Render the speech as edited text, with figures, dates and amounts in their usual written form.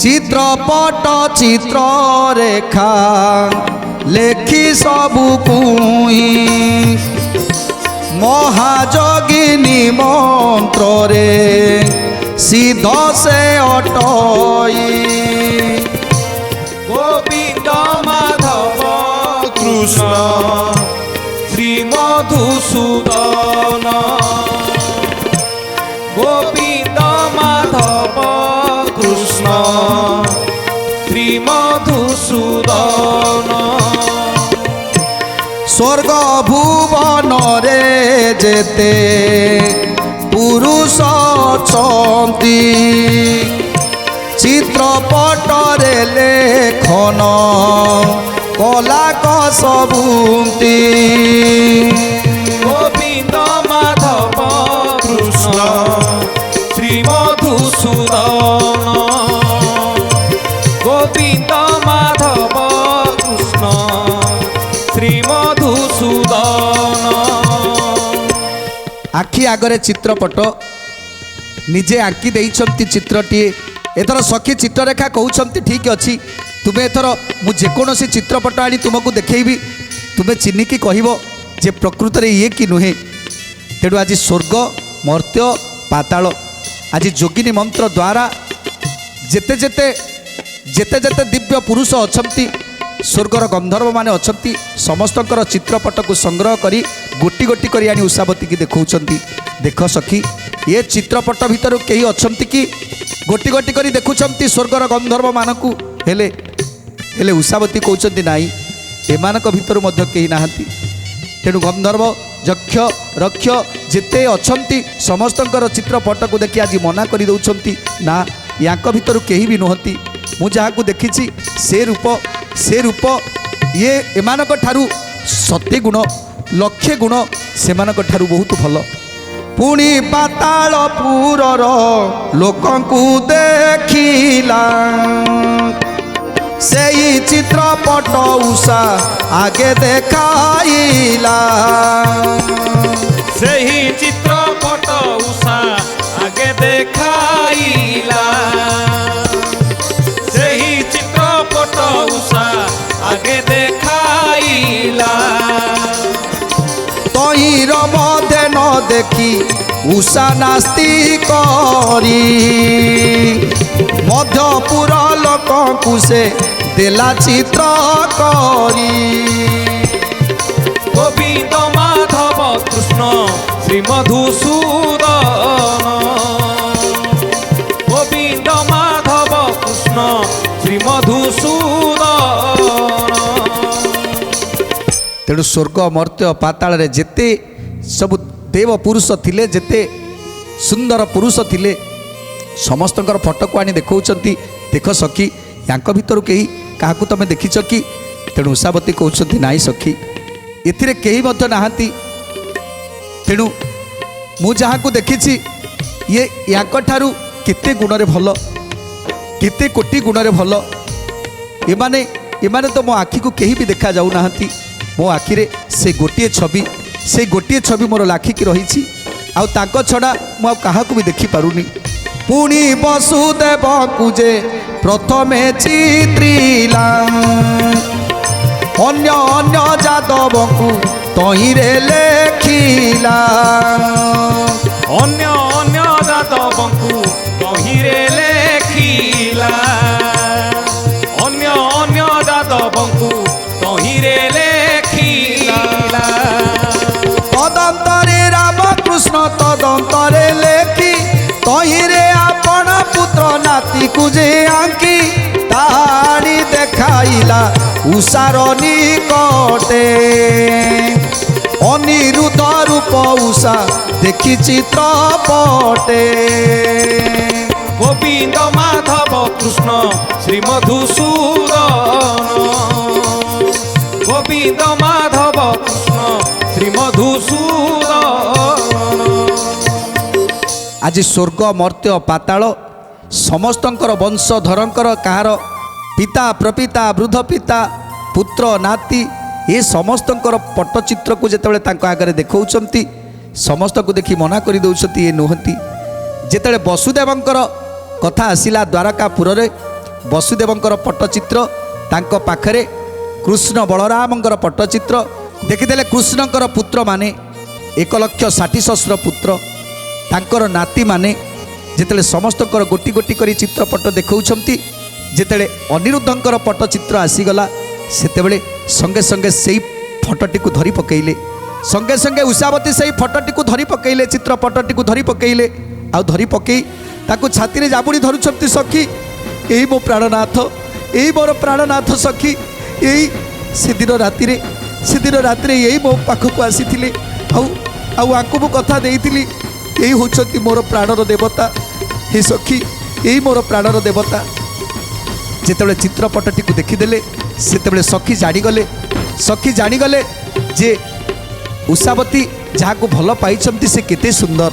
चित्रपट चित्ररेखा लेखी सबु कुई महाजगिनी मंत्र रे सिद्ध से अटई गोविंद माधव कृष्ण श्री मधुसूदन गोविंद माधव कृष्ण श्री मधुसूदन स्वर्ग भुवन रे जेते पुरुष अछंती चित्रपट रे लेखन कला कसबुंती गोविंद माधव कृष्ण श्री मधुसूदन गोविंद माधव कृष्ण श्री मधुसूदन आखि आगरे चित्रपट निजे आंकी देइछंती चित्रटी एथर सखी चित्ररेखा कहउछंती ठीक अछि तुमे एथर मु जेकोनोसी चित्रपट आनी तुमको देखैबी तुमे चिन्हिकी कहबो जे प्रकृत रे ये कि नुहे तेडु आज स्वर्ग मर्त्य पाताल आज जोगिनी मंत्र द्वारा जेते जेते जेते जेते दिव्य पुरुष अछंती स्वर्गर गंधर्व माने अछंती समस्तकर चित्रपट को संग्रह करी गोटी गोटी करी आनी उषावती की देखौछंती देख सखी ये चित्रपट भितर कहीं अछंती कि गोटी गोटी करी देखुछंती स्वर्गर गंधर्व मानकू हेले हेले उषावती कहउछंती नाई एमानक भितर मध्य कहीं नाहंती तेणु गंधर्व यक्ष रक्ष जेते अछंती समस्तकर चित्रपट को देखि आज मना करी दउछंती ना याक भितर कहीं भी नुहंती मु जहाकू देखिछि से रूप ये एमानक ठारू सत्य गुण लक्षे गुण सेमानक ठारू बहुत भल पुणी पाताल पुरर लोकंकु देखिला सेई चित्रपट उषा आगे देखाइला सही चित्रपट उषा आगे देखाइला सही चित्रपट उषा आगे देखाइला तहिर मध्य न देखी उषा नास्ती करी मध्यपुर लोकंकु से देला चित्र करी गोविंद माधव कृष्ण श्री मधुसूदन गोविंद माधव कृष्ण श्री मधुसूदन तेणु स्वर्ग मर्त्य पाताल रे जेते सब देव पुरुष थिले जेते सुंदर पुरुष थिले समस्तंकर फोटो को आनी देखौछंती देख सखी यांक भितर कहीं क्या तुम देखिछ कि तेणु उषावती कहउछंती नाई सखी एथिरे केही मध्य नाहांती तेणु मु जहाकू देखिछि ये यांक ठारू केते गुणरे भल केते कोटी गुणरे भल एमाने एमाने तो मो आखि को केही भी देखा जाऊ नाहांती मो आखिरे से गोटे छवि मोर लाखिकी रही आउ ताको छड़ा मु काहाकू भी देखि पारुनी पुणी वसुदेव कुजे प्रथमे चित्रिला अन्य अन्य जादव को तहिरे लेखिला अन्य अन्य जादव को तहिरे लेखिला अन्य अन्य जादव को तहिरे लेखिला तदंतरे रामकृष्ण तदंतरे लेखी तहिरे आपण पुत्र नाती कुजे आंकी ताहारी देखाइला उषार निकटे अनिरुद्ध रूप उषा देखी चित्रपटे गोविंद माधव कृष्ण श्री मधुसूदन गोविंद माधव कृष्ण श्री मधुसूदन आज स्वर्ग मर्त्य पाताल समस्तंकर वंशधरंकर कहार पिता प्रपिता वृद्ध पिता पुत्र नाती ये समस्तंकर पट्टचित्र को जितेबाला तांको आगे देखौछंती समस्त को देखी मना कर दौरान ये नुहति जिते वसुदेवंकर कथा आसिला द्वारकापुर रे ବସୁଦେବଙ୍କର ପଟ୍ଟଚିତ୍ର, ତାଙ୍କ ପାଖରେ କୃଷ୍ଣ ବଳରାମଙ୍କର ପଟ୍ଟଚିତ୍ର ଦେଖିଦେଲେ। କୃଷ୍ଣଙ୍କର ପୁତ୍ରମାନେ 1,60,000 ପୁତ୍ର, ତାଙ୍କର ନାତିମାନେ ଯେତେବେଳେ ସମସ୍ତଙ୍କର ଗୋଟି ଗୋଟି କରି ଚିତ୍ରପଟ ଦେଖାଉଛନ୍ତି, ଯେତେବେଳେ ଅନିରୁଦ୍ଧଙ୍କର ପଟ୍ଟଚିତ୍ର ଆସିଗଲା ସେତେବେଳେ ସଙ୍ଗେ ସଙ୍ଗେ ସେଇ ଫଟୋଟିକୁ ଧରି ପକାଇଲେ। ସଙ୍ଗେ ସଙ୍ଗେ ଉଷାବତୀ ସେଇ ଫଟୋଟିକୁ ଧରି ପକାଇଲେ, ଚିତ୍ରପଟଟିକୁ ଧରି ପକାଇଲେ। ଆଉ ଧରି ପକାଇ ତାକୁ ଛାତିରେ ଜାବୁଡ଼ି ଧରୁଛନ୍ତି। ସଖୀ, ଏଇ ମୋ ପ୍ରାଣନାଥ, ଏଇ ମୋର ପ୍ରାଣନାଥ ସଖୀ, ଏଇ ସେଦିନ ରାତିରେ ଏଇ ମୋ ପାଖକୁ ଆସିଥିଲେ। ଆଉ ଆଙ୍କୁ ମୁଁ କଥା ଦେଇଥିଲି, ଏଇ ହେଉଛନ୍ତି ମୋର ପ୍ରାଣର ଦେବତା। ହେ ସଖୀ, ଏଇ ମୋର ପ୍ରାଣର ଦେବତା। ଯେତେବେଳେ ଚିତ୍ରପଟଟିକୁ ଦେଖିଦେଲେ ସେତେବେଳେ ସଖୀ ଜାଣିଗଲେ ଯେ ଉଷାବତୀ ଯାହାକୁ ଭଲ ପାଇଛନ୍ତି ସେ କେତେ ସୁନ୍ଦର।